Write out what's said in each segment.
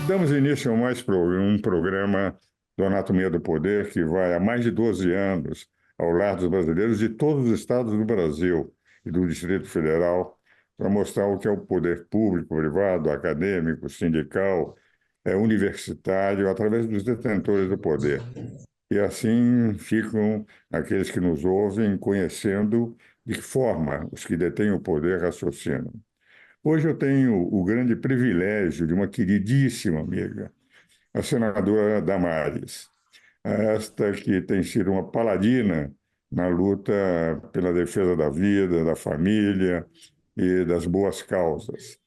Damos início a um programa do Anatomia do Poder que vai há mais de 12 anos ao lar dos brasileiros de todos os estados do Brasil e do Distrito Federal para mostrar o que é o poder público, privado, acadêmico, sindical, universitário, através dos detentores do poder. E assim ficam aqueles que nos ouvem conhecendo de que forma os que detêm o poder raciocinam. Hoje eu tenho o grande privilégio de uma queridíssima amiga, a senadora Damares, esta que tem sido uma paladina na luta pela defesa da vida, da família e das boas causas.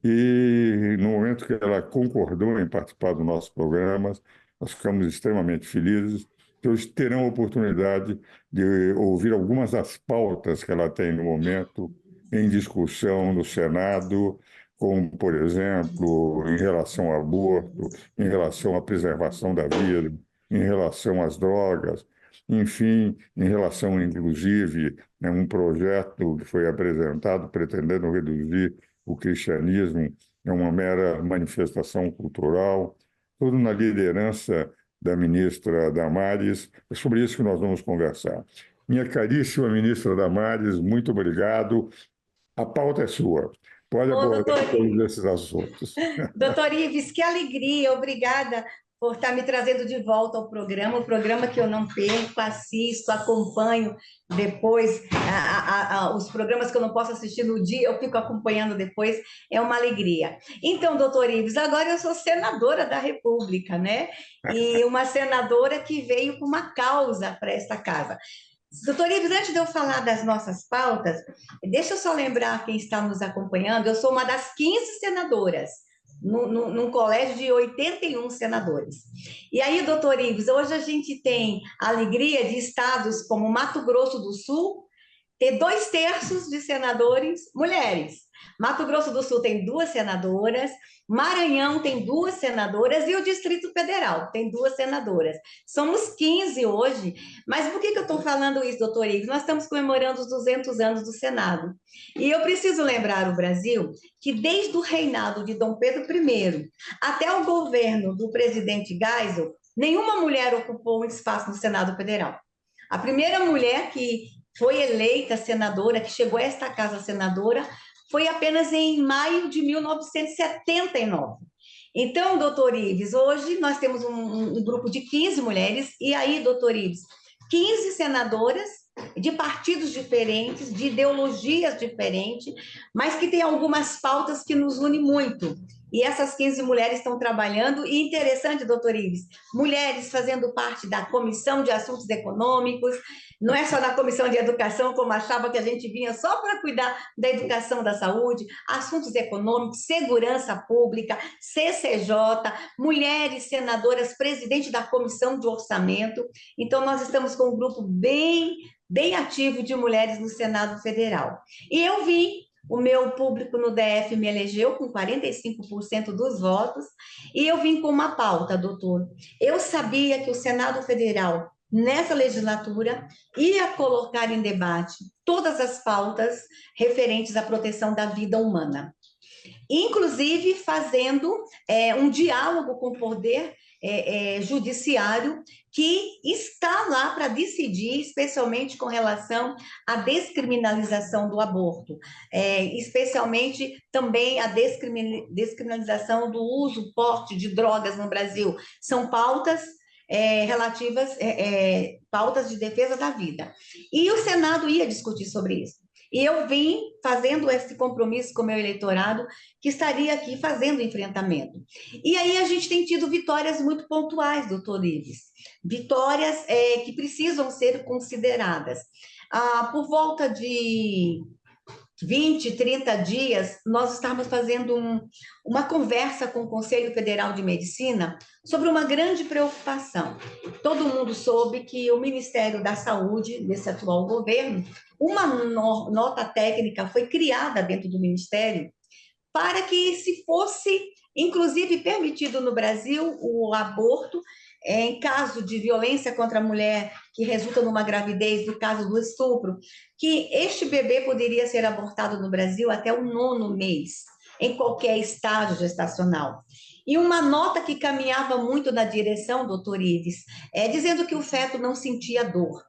E no momento que ela concordou em participar do nosso programa, nós ficamos extremamente felizes, que eles terão a oportunidade de ouvir algumas das pautas que ela tem no momento em discussão no Senado, como, por exemplo, em relação ao aborto, em relação à preservação da vida, em relação às drogas, enfim, em relação, inclusive, a um projeto que foi apresentado pretendendo reduzir o cristianismo é uma mera manifestação cultural, tudo na liderança da ministra Damares. É sobre isso que nós vamos conversar. Minha caríssima ministra Damares, muito obrigado. A pauta é sua. Pode Ô, abordar doutor, todos esses assuntos. doutor Ives, que alegria, obrigada por estar me trazendo de volta ao programa, o programa que eu não perco, assisto, acompanho depois, os programas que eu não posso assistir no dia, eu fico acompanhando depois, é uma alegria. Então, doutor Ives, agora eu sou senadora da República, né? E uma senadora que veio com uma causa para esta casa. Doutor Ives, antes de eu falar das nossas pautas, deixa eu só lembrar quem está nos acompanhando, eu sou uma das 15 senadoras, num colégio de 81 senadores. E aí, doutor Ives, hoje a gente tem a alegria de estados como Mato Grosso do Sul ter 2/3 de senadores mulheres. Mato Grosso do Sul tem 2 senadoras, Maranhão tem 2 senadoras e o Distrito Federal tem 2 senadoras. Somos 15 hoje, mas por que eu estou falando isso, doutor Ives? Nós estamos comemorando os 200 anos do Senado. E eu preciso lembrar o Brasil que desde o reinado de Dom Pedro I até o governo do presidente Geisel, nenhuma mulher ocupou um espaço no Senado Federal. A primeira mulher que foi eleita senadora, que chegou a esta casa senadora, foi apenas em maio de 1979. Então, doutor Ives, hoje nós temos um grupo de 15 mulheres, e aí, doutor Ives, 15 senadoras de partidos diferentes, de ideologias diferentes, mas que tem algumas pautas que nos unem muito. E essas 15 mulheres estão trabalhando, e interessante, doutor Ives, mulheres fazendo parte da Comissão de Assuntos Econômicos, não é só na Comissão de Educação, como achava que a gente vinha só para cuidar da educação da saúde, assuntos econômicos, segurança pública, CCJ, mulheres senadoras, presidente da Comissão de Orçamento. Então, nós estamos com um grupo bem ativo de mulheres no Senado Federal. E eu vim, o meu público no DF me elegeu com 45% dos votos, e eu vim com uma pauta, doutor. Eu sabia que o Senado Federal, nessa legislatura, ia colocar em debate todas as pautas referentes à proteção da vida humana, inclusive fazendo um diálogo com o poder judiciário, que está lá para decidir, especialmente com relação à descriminalização do aborto, especialmente também a descriminalização do uso, porte de drogas no Brasil. São pautas relativas, pautas de defesa da vida. E o Senado ia discutir sobre isso. E eu vim fazendo esse compromisso com o meu eleitorado, que estaria aqui fazendo enfrentamento. E aí a gente tem tido vitórias muito pontuais, doutor Ives, vitórias que precisam ser consideradas. Por volta de 20, 30 dias, nós estávamos fazendo uma conversa com o Conselho Federal de Medicina sobre uma grande preocupação. Todo mundo soube que o Ministério da Saúde, desse atual governo, uma nota técnica foi criada dentro do Ministério para que se fosse, inclusive, permitido no Brasil o aborto em caso de violência contra a mulher que resulta numa gravidez, no caso do estupro, que este bebê poderia ser abortado no Brasil até o 9º mês, em qualquer estágio gestacional. e uma nota que caminhava muito na direção, doutor Ives, dizendo que o feto não sentia dor.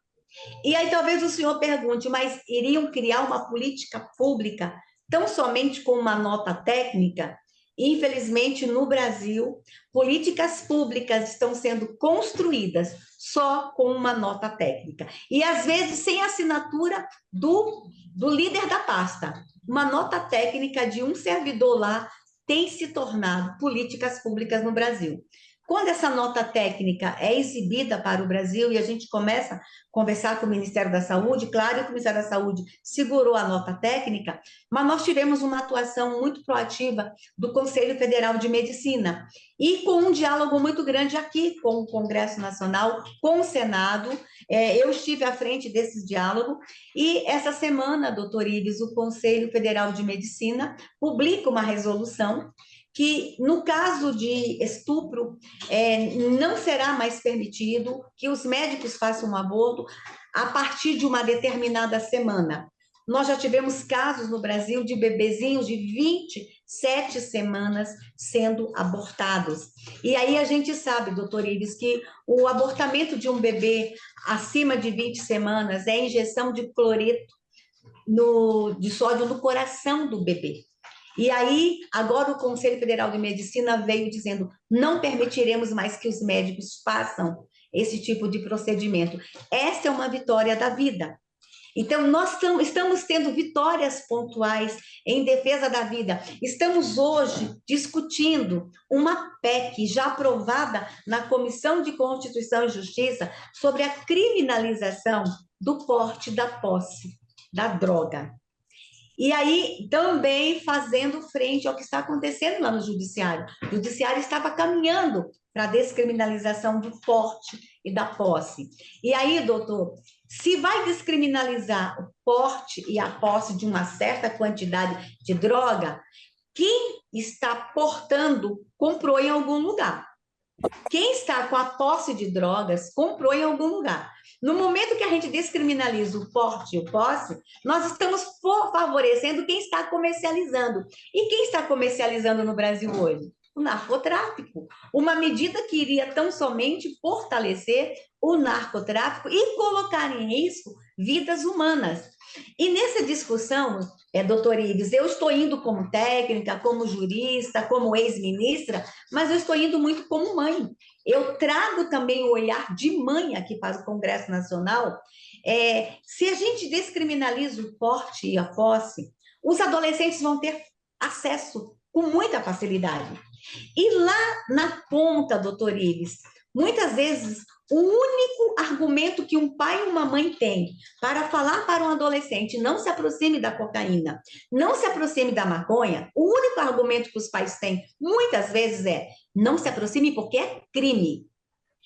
E aí talvez o senhor pergunte, mas iriam criar uma política pública tão somente com uma nota técnica? Infelizmente, no Brasil, políticas públicas estão sendo construídas só com uma nota técnica. E às vezes sem assinatura do líder da pasta. Uma nota técnica de um servidor lá tem se tornado políticas públicas no Brasil. Quando essa nota técnica é exibida para o Brasil e a gente começa a conversar com o Ministério da Saúde, claro que o Ministério da Saúde segurou a nota técnica, mas nós tivemos uma atuação muito proativa do Conselho Federal de Medicina e com um diálogo muito grande aqui com o Congresso Nacional, com o Senado. Eu estive à frente desse diálogo e essa semana, doutor Ives, o Conselho Federal de Medicina publica uma resolução que, no caso de estupro, não será mais permitido que os médicos façam um aborto a partir de uma determinada semana. Nós já tivemos casos no Brasil de bebezinhos de 27 semanas sendo abortados. E aí a gente sabe, doutor Ives, que o abortamento de um bebê acima de 20 semanas é injeção de cloreto de sódio no coração do bebê. E aí, agora o Conselho Federal de Medicina veio dizendo, não permitiremos mais que os médicos façam esse tipo de procedimento. Essa é uma vitória da vida. Então, nós estamos tendo vitórias pontuais em defesa da vida. Estamos hoje discutindo uma PEC já aprovada na Comissão de Constituição e Justiça sobre a criminalização do porte da posse da droga. E aí, também fazendo frente ao que está acontecendo lá no Judiciário. O Judiciário estava caminhando para a descriminalização do porte e da posse. E aí, doutor, se vai descriminalizar o porte e a posse de uma certa quantidade de droga, quem está portando comprou em algum lugar. Quem está com a posse de drogas comprou em algum lugar. No momento que a gente descriminaliza o porte e o posse, nós estamos favorecendo quem está comercializando. E quem está comercializando no Brasil hoje? O narcotráfico. Uma medida que iria tão somente fortalecer o narcotráfico e colocar em risco vidas humanas. E nessa discussão, doutor Ives, eu estou indo como técnica, como jurista, como ex-ministra, mas eu estou indo muito como mãe. Eu trago também o olhar de mãe aqui para o Congresso Nacional. Se a gente descriminaliza o porte e a posse, os adolescentes vão ter acesso com muita facilidade. E lá na ponta, doutor Ives, muitas vezes o único argumento que um pai e uma mãe têm para falar para um adolescente não se aproxime da cocaína, não se aproxime da maconha, o único argumento que os pais têm muitas vezes é não se aproxime porque é crime.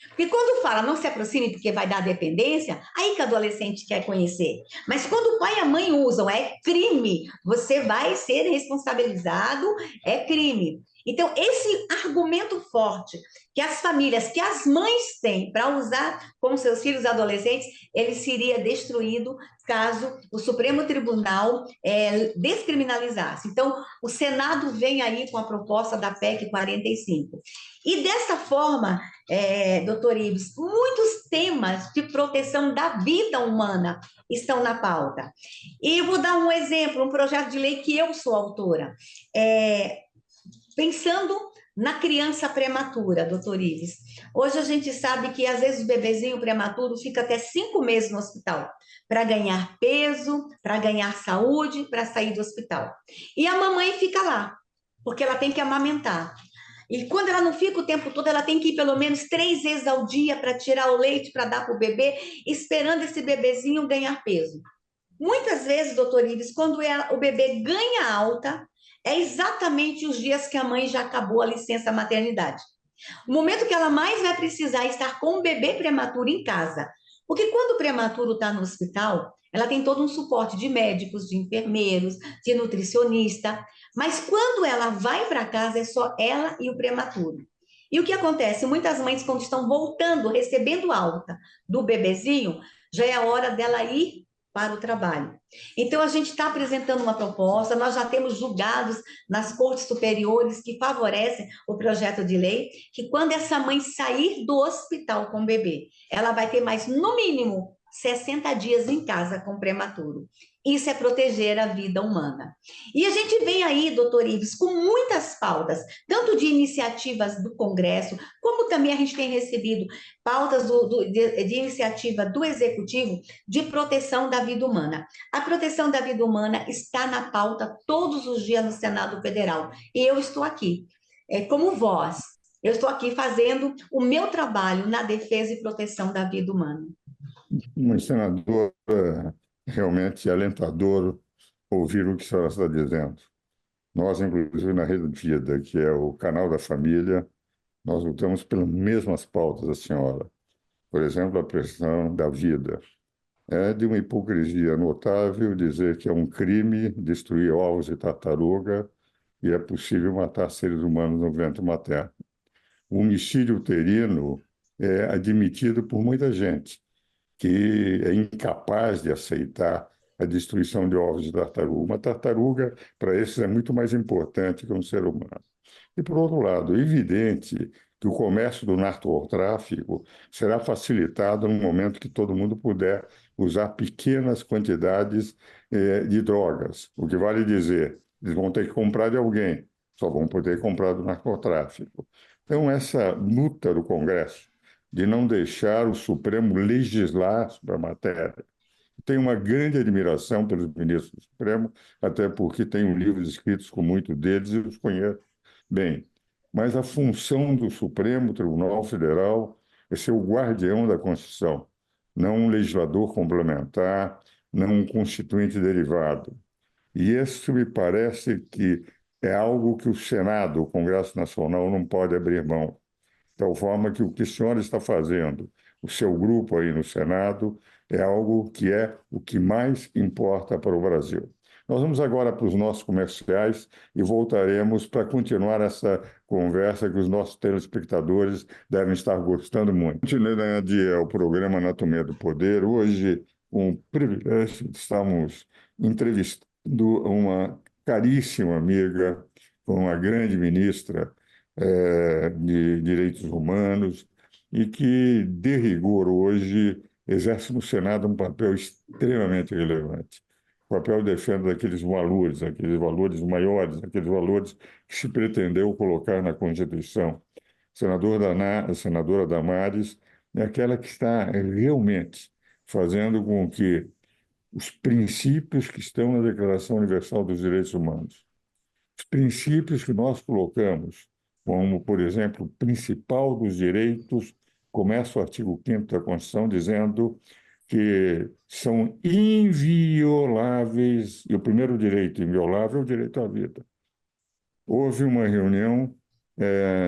Porque quando fala não se aproxime porque vai dar dependência, aí que o adolescente quer conhecer. Mas quando o pai e a mãe usam, é crime, você vai ser responsabilizado, é crime. Então, esse argumento forte que as famílias, que as mães têm para usar com seus filhos adolescentes, ele seria destruído caso o Supremo Tribunal descriminalizasse. Então, o Senado vem aí com a proposta da PEC 45. E dessa forma, doutor Ives, muitos temas de proteção da vida humana estão na pauta. E eu vou dar um exemplo, um projeto de lei que eu sou autora. Pensando na criança prematura, doutor Ives. Hoje a gente sabe que às vezes o bebezinho prematuro fica até 5 meses no hospital para ganhar peso, para ganhar saúde, para sair do hospital. E a mamãe fica lá, porque ela tem que amamentar. E quando ela não fica o tempo todo, ela tem que ir pelo menos 3 vezes ao dia para tirar o leite, para dar para o bebê, esperando esse bebezinho ganhar peso. Muitas vezes, doutor Ives, quando o bebê ganha alta, é exatamente os dias que a mãe já acabou a licença maternidade. O momento que ela mais vai precisar estar com o bebê prematuro em casa. Porque quando o prematuro está no hospital, ela tem todo um suporte de médicos, de enfermeiros, de nutricionista. Mas quando ela vai para casa, é só ela e o prematuro. E o que acontece? Muitas mães, quando estão voltando, recebendo alta do bebezinho, já é a hora dela ir para o trabalho. Então, a gente está apresentando uma proposta, nós já temos julgados nas cortes superiores que favorecem o projeto de lei, que quando essa mãe sair do hospital com o bebê, ela vai ter mais, no mínimo, 60 dias em casa com o prematuro. Isso é proteger a vida humana. E a gente vem aí, doutor Ives, com muitas pautas, tanto de iniciativas do Congresso, como também a gente tem recebido pautas de iniciativa do Executivo de proteção da vida humana. A proteção da vida humana está na pauta todos os dias no Senado Federal. E eu estou aqui, como voz, eu estou aqui fazendo o meu trabalho na defesa e proteção da vida humana. Uma senadora, realmente alentador ouvir o que a senhora está dizendo. Nós, inclusive, na Rede Vida, que é o canal da família, nós lutamos pelas mesmas pautas da senhora. Por exemplo, a questão da vida. É de uma hipocrisia notável dizer que é um crime destruir ovos de tartaruga e é possível matar seres humanos no ventre materno. O homicídio uterino é admitido por muita gente, que é incapaz de aceitar a destruição de ovos de tartaruga. Uma tartaruga, para esses, é muito mais importante que um ser humano. E, por outro lado, é evidente que o comércio do narcotráfico será facilitado no momento que todo mundo puder usar pequenas quantidades de drogas. O que vale dizer, eles vão ter que comprar de alguém, só vão poder comprar do narcotráfico. Então, essa luta do Congresso de não deixar o Supremo legislar sobre a matéria. Tenho uma grande admiração pelos ministros do Supremo, até porque tenho livros escritos com muitos deles e os conheço bem. Mas a função do Supremo Tribunal Federal é ser o guardião da Constituição, não um legislador complementar, não um constituinte derivado. E isso me parece que é algo que o Senado, o Congresso Nacional, não pode abrir mão. De tal forma que o que a senhora está fazendo, o seu grupo aí no Senado, é algo que é o que mais importa para o Brasil. Nós vamos agora para os nossos comerciais e voltaremos para continuar essa conversa que os nossos telespectadores devem estar gostando muito. Continuando o programa Anatomia do Poder, hoje, com o privilégio de estarmos entrevistando uma caríssima amiga, uma grande ministra de Direitos Humanos e que, de rigor, hoje exerce no Senado um papel extremamente relevante. O papel de defesa daqueles valores maiores, aqueles valores que se pretendeu colocar na Constituição. A senadora Damares é aquela que está realmente fazendo com que os princípios que estão na Declaração Universal dos Direitos Humanos, os princípios que nós colocamos, como, por exemplo, o principal dos direitos, começa o artigo 5º da Constituição dizendo que são invioláveis, e o primeiro direito inviolável é o direito à vida. Houve uma reunião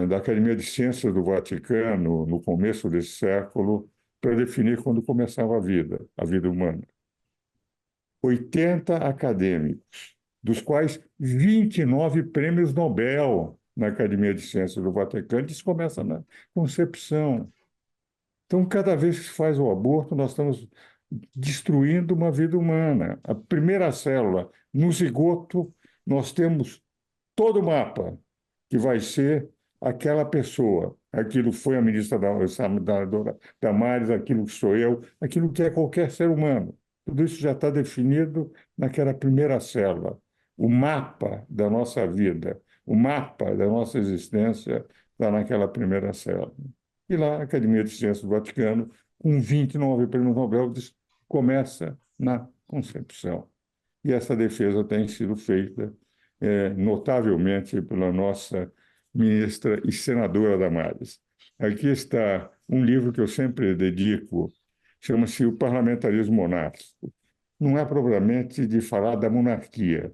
da Academia de Ciências do Vaticano, no começo desse século, para definir quando começava a vida humana. 80 acadêmicos, dos quais 29 prêmios Nobel na Academia de Ciências do Vaticano. Isso começa na concepção. Então, cada vez que se faz o aborto, nós estamos destruindo uma vida humana. A primeira célula, no zigoto, nós temos todo o mapa, que vai ser aquela pessoa. Aquilo foi a ministra Damares, aquilo que sou eu, aquilo que é qualquer ser humano. Tudo isso já está definido naquela primeira célula. O mapa da nossa vida, o mapa da nossa existência está naquela primeira célula. E lá, a Academia de Ciências do Vaticano, com 29 prêmios Nobel, começa na concepção. E essa defesa tem sido feita notavelmente pela nossa ministra e senadora Damares. Aqui está um livro que eu sempre dedico, chama-se O Parlamentarismo Monárquico. Não é propriamente de falar da monarquia,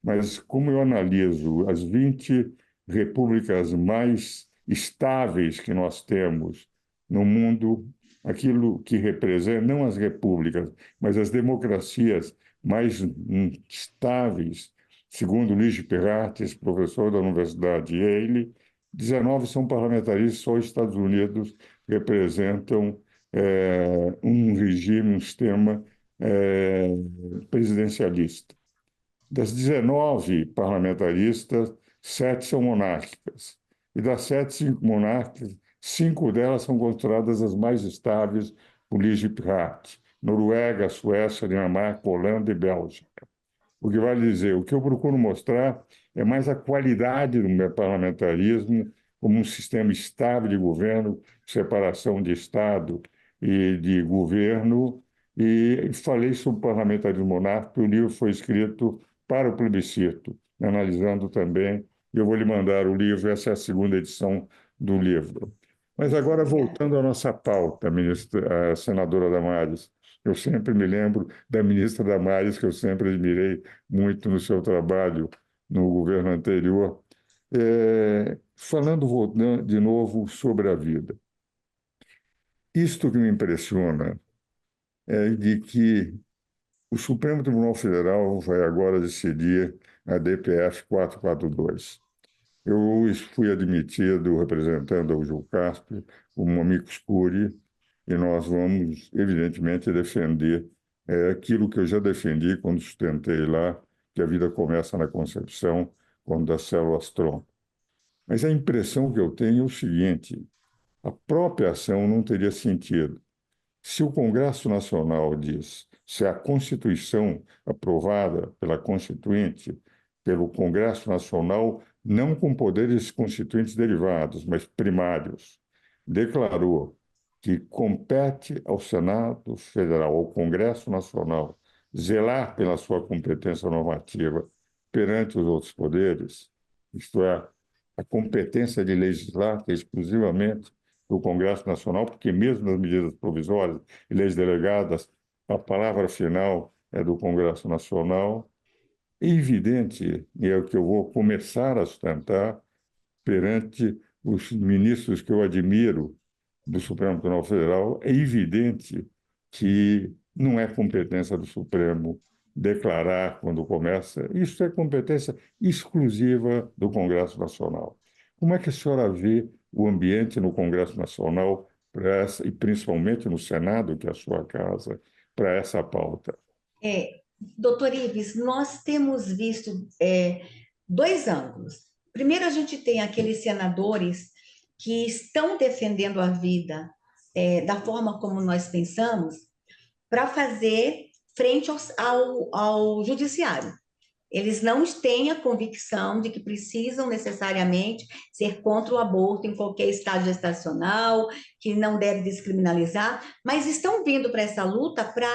mas como eu analiso as 20 repúblicas mais estáveis que nós temos no mundo, aquilo que representa, não as repúblicas, mas as democracias mais estáveis, segundo Luigi Perrates, professor da Universidade Yale, 19 são parlamentaristas, só os Estados Unidos representam um regime, um sistema presidencialista. Das 19 parlamentaristas, 7 são monárquicas. E das 7, 5 monárquicas, 5 delas são consideradas as mais estáveis por Ligia Hart: Noruega, Suécia, Dinamarca, Holanda e Bélgica. O que vale dizer, o que eu procuro mostrar é mais a qualidade do meu parlamentarismo como um sistema estável de governo, separação de Estado e de governo. E falei sobre o parlamentarismo monárquico, o livro foi escrito para o plebiscito, analisando também. Eu vou lhe mandar o livro, essa é a segunda edição do livro. Mas agora, voltando à nossa pauta, a senadora Damares, eu sempre me lembro da ministra Damares, que eu sempre admirei muito no seu trabalho no governo anterior. Voltando de novo sobre a vida. Isto que me impressiona é de que o Supremo Tribunal Federal vai agora decidir a DPF 442. Eu fui admitido representando o Jucaspe como amicus curiae, e nós vamos, evidentemente, defender aquilo que eu já defendi quando sustentei lá, que a vida começa na concepção, quando das células tronco. Mas a impressão que eu tenho é o seguinte: a própria ação não teria sentido. Se o Congresso Nacional diz, se a Constituição aprovada pela Constituinte, pelo Congresso Nacional, não com poderes constituintes derivados, mas primários, declarou que compete ao Senado Federal, ao Congresso Nacional, zelar pela sua competência normativa perante os outros poderes, isto é, a competência de legislar, que é exclusivamente do Congresso Nacional, porque mesmo nas medidas provisórias e leis delegadas, a palavra final é do Congresso Nacional. É evidente, e é o que eu vou começar a sustentar perante os ministros que eu admiro do Supremo Tribunal Federal, é evidente que não é competência do Supremo declarar quando começa. Isso é competência exclusiva do Congresso Nacional. Como é que a senhora vê o ambiente no Congresso Nacional para essa, e principalmente no Senado, que é a sua casa, para essa pauta? Doutor Ives, nós temos visto dois ângulos. Primeiro, a gente tem aqueles senadores que estão defendendo a vida da forma como nós pensamos para fazer frente ao judiciário. Eles não têm a convicção de que precisam necessariamente ser contra o aborto em qualquer estado gestacional, que não deve descriminalizar, mas estão vindo para essa luta para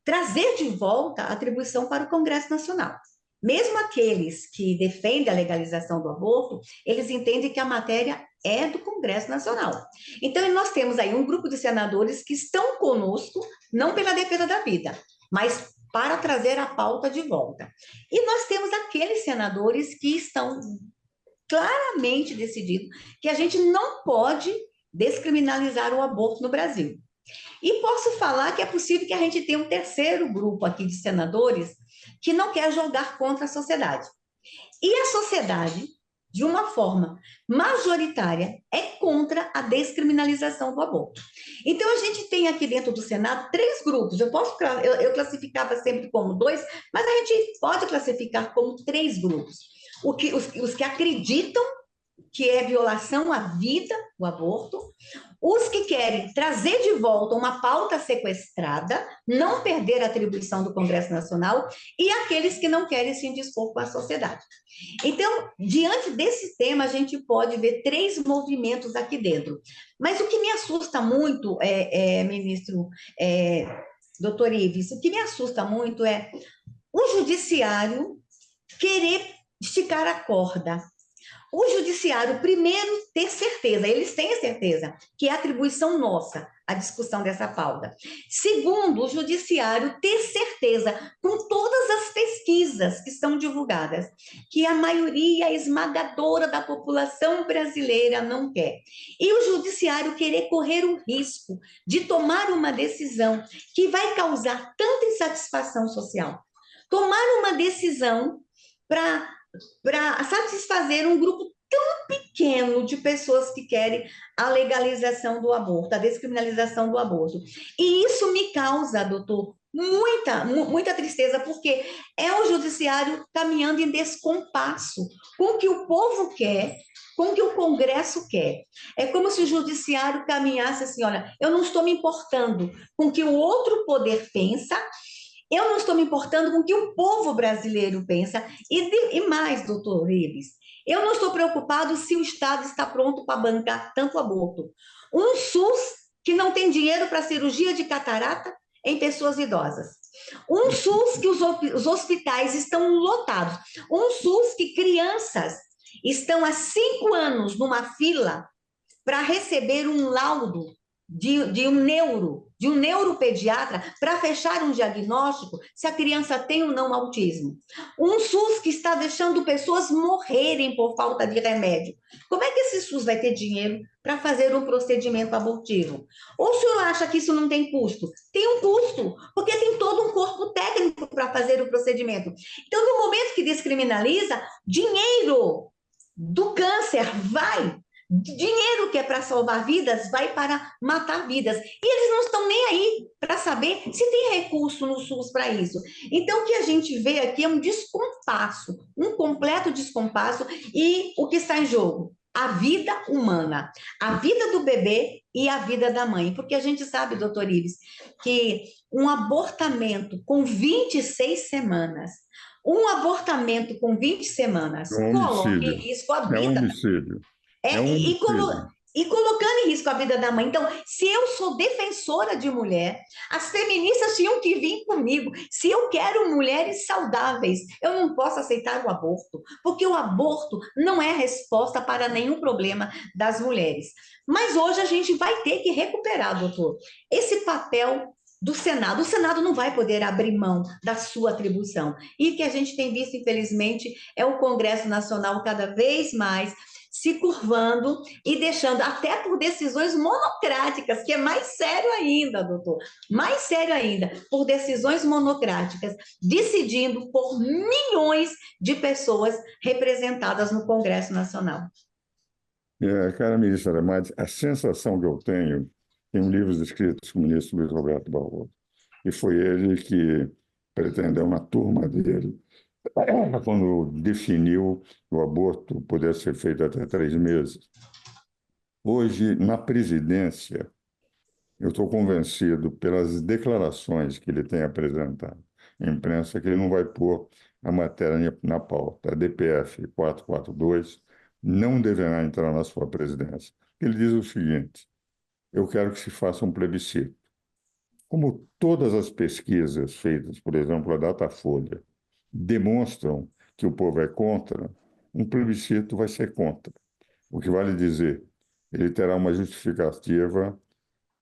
trazer de volta a atribuição para o Congresso Nacional. Mesmo aqueles que defendem a legalização do aborto, eles entendem que a matéria é do Congresso Nacional. Então, nós temos aí um grupo de senadores que estão conosco, não pela defesa da vida, mas para trazer a pauta de volta. E nós temos aqueles senadores que estão claramente decididos que a gente não pode descriminalizar o aborto no Brasil. E posso falar que é possível que a gente tenha um terceiro grupo aqui de senadores que não quer jogar contra a sociedade. E a sociedade, de uma forma majoritária, é contra a descriminalização do aborto. Então, a gente tem aqui dentro do Senado 3 grupos. Eu classificava sempre como 2, mas a gente pode classificar como 3 grupos. Os que acreditam que é violação à vida, o aborto, os que querem trazer de volta uma pauta sequestrada, não perder a atribuição do Congresso Nacional, e aqueles que não querem se indispor com a sociedade. Então, diante desse tema, a gente pode ver 3 movimentos aqui dentro. Mas o que me assusta muito, ministro, doutor Ives, o que me assusta muito é o judiciário querer esticar a corda. O judiciário, primeiro, ter certeza, eles têm a certeza que é atribuição nossa a discussão dessa pauta. Segundo, o judiciário ter certeza, com todas as pesquisas que são divulgadas, que a maioria esmagadora da população brasileira não quer. E o judiciário querer correr o risco de tomar uma decisão que vai causar tanta insatisfação social. Tomar uma decisão para satisfazer um grupo pequeno de pessoas que querem a legalização do aborto, a descriminalização do aborto. E isso me causa, doutor, muita tristeza, porque é o judiciário caminhando em descompasso com o que o povo quer, com o que o Congresso quer. É como se o judiciário caminhasse assim, olha, eu não estou me importando com o que o outro poder pensa, eu não estou me importando com o que o povo brasileiro pensa. E mais, doutor Ives, eu não estou preocupado se o Estado está pronto para bancar tanto aborto. Um SUS que não tem dinheiro para cirurgia de catarata em pessoas idosas. Um SUS que os hospitais estão lotados. Um SUS que crianças estão há 5 anos numa fila para receber um laudo de um neuropediatra para fechar um diagnóstico se a criança tem ou não autismo. Um SUS que está deixando pessoas morrerem por falta de remédio. Como é que esse SUS vai ter dinheiro para fazer um procedimento abortivo? Ou o senhor acha que isso não tem custo? Tem um custo, porque tem todo um corpo técnico para fazer o procedimento. Então, no momento que descriminaliza, dinheiro do câncer vai. Dinheiro que é para salvar vidas vai para matar vidas. E eles não estão nem aí para saber se tem recurso no SUS para isso. Então, o que a gente vê aqui é um descompasso, um completo descompasso, e o que está em jogo? A vida humana, a vida do bebê e a vida da mãe. Porque a gente sabe, doutor Ives, que um abortamento com 26 semanas, É um coloca em homicídio. risco a É um vida. homicídio. É É, um e, e colo- homicídio. e colocando em risco a vida da mãe. Então, se eu sou defensora de mulher, as feministas tinham que vir comigo. Se eu quero mulheres saudáveis, eu não posso aceitar o aborto, porque o aborto não é resposta para nenhum problema das mulheres. Mas hoje a gente vai ter que recuperar, doutor, esse papel do Senado. O Senado não vai poder abrir mão da sua atribuição. E o que a gente tem visto, infelizmente, é o Congresso Nacional cada vez mais se curvando e deixando, até por decisões monocráticas, que é mais sério ainda, doutor, mais sério ainda, por decisões monocráticas, decidindo por milhões de pessoas representadas no Congresso Nacional. Cara ministra, mas a sensação que eu tenho, tem um livro escrito com o ministro Luiz Roberto Barroso, e foi ele que pretendeu, na turma dele, quando definiu que o aborto pudesse ser feito até 3 meses. Hoje, na presidência, eu estou convencido, pelas declarações que ele tem apresentado à imprensa, que ele não vai pôr a matéria na pauta. A DPF 442 não deverá entrar na sua presidência. Ele diz o seguinte: eu quero que se faça um plebiscito. Como todas as pesquisas feitas, por exemplo, a Datafolha, demonstram que o povo é contra, um plebiscito vai ser contra. O que vale dizer, ele terá uma justificativa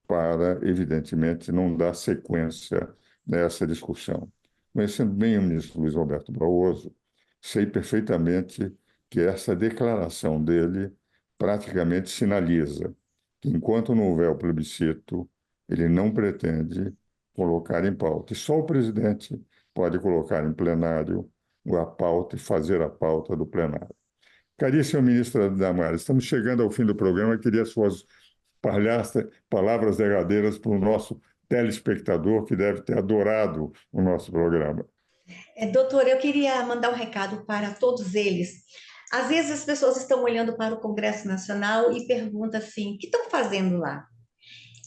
para, evidentemente, não dar sequência nessa discussão. Conhecendo bem o ministro Luiz Roberto Barroso, sei perfeitamente que essa declaração dele praticamente sinaliza que, enquanto não houver o plebiscito, ele não pretende colocar em pauta. E só o presidente pode colocar em plenário a pauta e fazer a pauta do plenário. Caríssima ministra Damares, estamos chegando ao fim do programa. Eu queria suas palavras derradeiras para o nosso telespectador, que deve ter adorado o nosso programa. Doutor, eu queria mandar um recado para todos eles. Às vezes as pessoas estão olhando para o Congresso Nacional e perguntam assim: o que estão fazendo lá?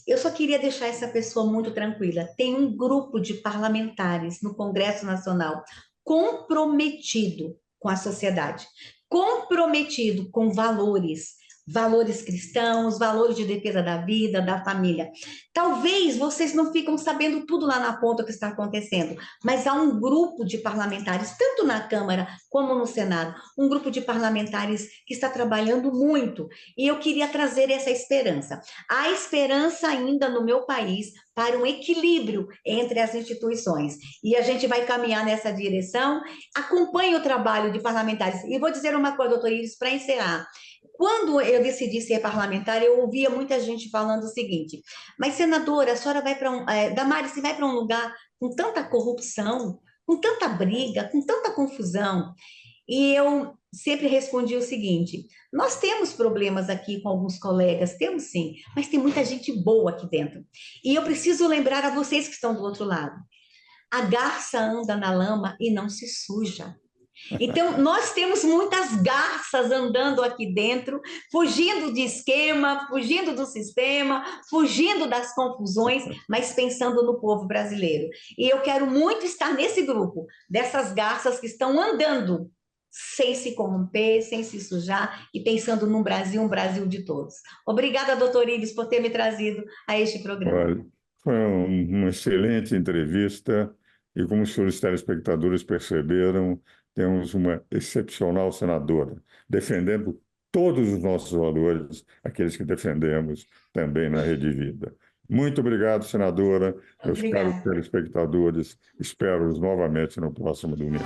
Eu só queria deixar essa pessoa muito tranquila. Tem um grupo de parlamentares no Congresso Nacional comprometido com a sociedade, comprometido com valores, valores cristãos, valores de defesa da vida, da família. Talvez vocês não ficam sabendo tudo lá na ponta o que está acontecendo, mas há um grupo de parlamentares, tanto na Câmara como no Senado, um grupo de parlamentares que está trabalhando muito, e eu queria trazer essa esperança. Há esperança ainda no meu país para um equilíbrio entre as instituições. E a gente vai caminhar nessa direção. Acompanhe o trabalho de parlamentares. E vou dizer uma coisa, doutor Ives, para encerrar. Quando eu decidi ser parlamentar, eu ouvia muita gente falando o seguinte: mas, senadora, a senhora vai para Damares, você vai para um lugar com tanta corrupção, com tanta briga, com tanta confusão. E eu sempre respondi o seguinte: nós temos problemas aqui com alguns colegas, temos sim, mas tem muita gente boa aqui dentro. E eu preciso lembrar a vocês que estão do outro lado: a garça anda na lama e não se suja. Então, nós temos muitas garças andando aqui dentro, fugindo de esquema, fugindo do sistema, fugindo das confusões, mas pensando no povo brasileiro. E eu quero muito estar nesse grupo, dessas garças que estão andando, sem se corromper, sem se sujar, e pensando num Brasil, um Brasil de todos. Obrigada, doutor Ives, por ter me trazido a este programa. Olha, foi uma excelente entrevista e, como os senhores telespectadores perceberam, temos uma excepcional senadora, defendendo todos os nossos valores, aqueles que defendemos também na Rede Vida. Muito obrigado, senadora. Meus caros Obrigada. telespectadores, espero-os novamente no próximo domingo.